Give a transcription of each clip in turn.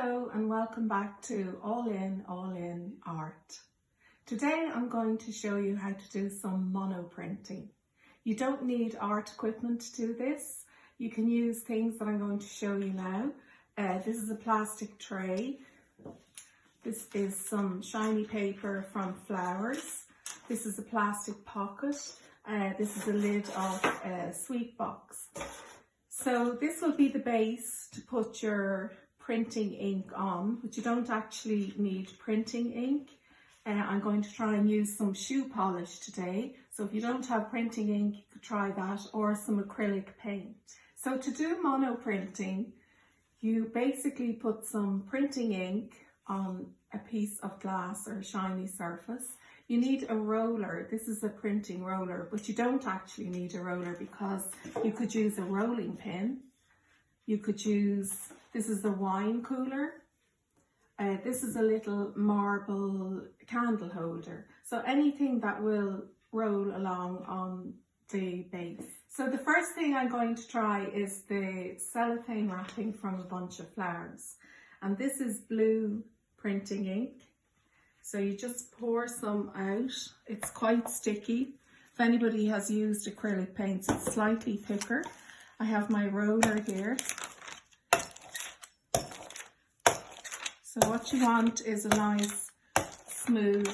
Hello and welcome back to All in Art. Today I'm going to show you how to do some monoprinting. You don't need art equipment to do this. You can use things that I'm going to show you now. This is a plastic tray. This is some shiny paper from flowers. This is a plastic pocket. This is a lid of a sweet box. So this will be the base to put your printing ink on, but you don't actually need printing ink. I'm going to try and use some shoe polish today. So if you don't have printing ink, you could try that, or some acrylic paint. So to do monoprinting, you basically put some printing ink on a piece of glass or a shiny surface. You need a roller. This is a printing roller, but you don't actually need a roller because you could use a rolling pin. You could use, this is the wine cooler. This is a little marble candle holder. So anything that will roll along on the base. So the first thing I'm going to try is the cellophane wrapping from a bunch of flowers. And this is blue printing ink. So you just pour some out. It's quite sticky. If anybody has used acrylic paints, it's slightly thicker. I have my roller here. So what you want is a nice smooth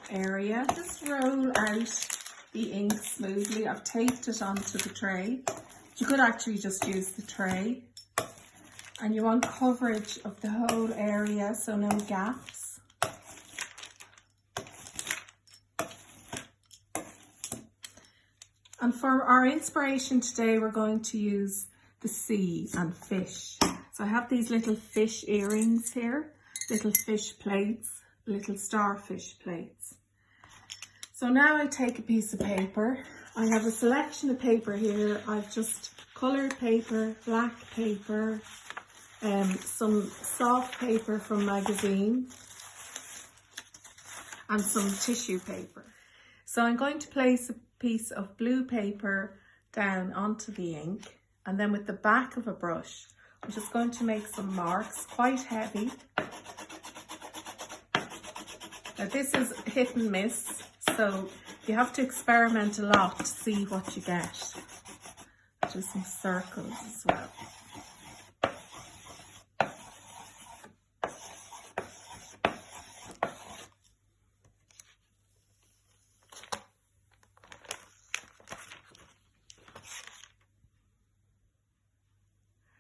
area. Just roll out the ink smoothly. I've taped it onto the tray. You could actually just use the tray. And you want coverage of the whole area, so no gaps. And for our inspiration today, we're going to use the sea and fish. So I have these little fish earrings here, little fish plates, little starfish plates. So now I take a piece of paper. I have a selection of paper here. I've just coloured paper, black paper, some soft paper from magazine, and some tissue paper. So I'm going to place a piece of blue paper down onto the ink, and then with the back of a brush I'm just going to make some marks, quite heavy. Now this is hit and miss, so you have to experiment a lot to see what you get. Do some circles as well.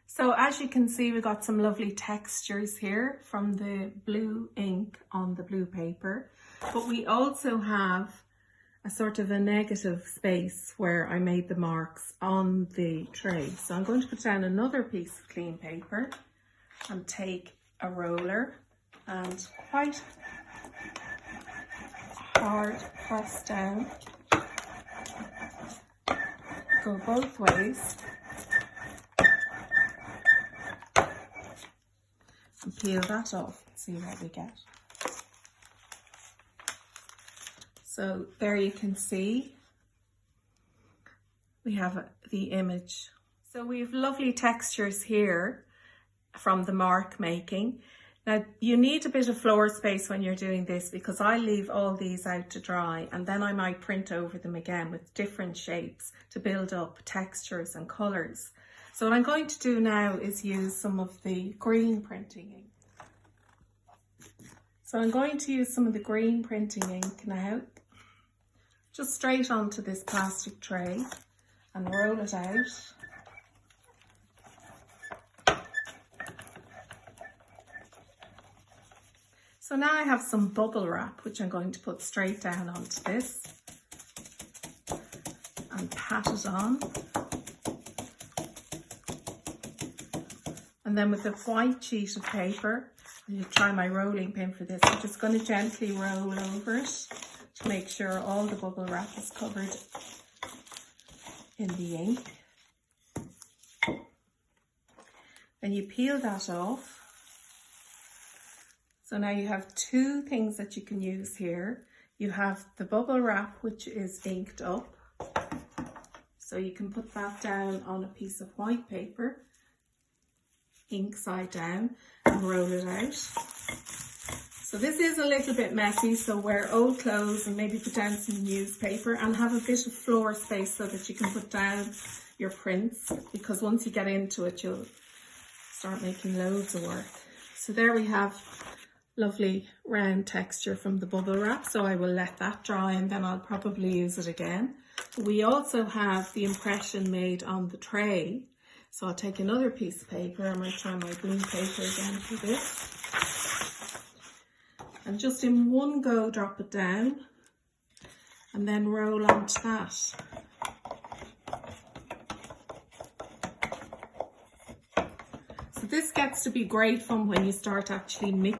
So as you can see, we've got some lovely textures here from the blue ink on the blue paper, but we also have a sort of a negative space where I made the marks on the tray. So I'm going to put down another piece of clean paper and take a roller and quite hard press down, go both ways. And peel that off and see what we get. So there you can see we have the image. So we have lovely textures here from the mark making. Now you need a bit of floor space when you're doing this because I leave all these out to dry and then I might print over them again with different shapes to build up textures and colours. So what I'm going to do now is use some of the green printing ink. So I'm going to use some of the green printing ink now, just straight onto this plastic tray and roll it out. So now I have some bubble wrap, which I'm going to put straight down onto this and pat it on. And then with a white sheet of paper, I'm going to try my rolling pin for this. I'm just going to gently roll over it to make sure all the bubble wrap is covered in the ink. Then you peel that off. So now you have two things that you can use here. You have the bubble wrap, which is inked up. So you can put that down on a piece of white paper. ink side down and roll it out. So this is a little bit messy, so wear old clothes and maybe put down some newspaper and have a bit of floor space so that you can put down your prints, because once you get into it you'll start making loads of work. So there we have lovely round texture from the bubble wrap, so I will let that dry and then I'll probably use it again. We also have the impression made on the tray, so I'll take another piece of paper. I might try my blue paper again for this. And just in one go drop it down and then roll onto that. So this gets to be great fun when you start actually mixing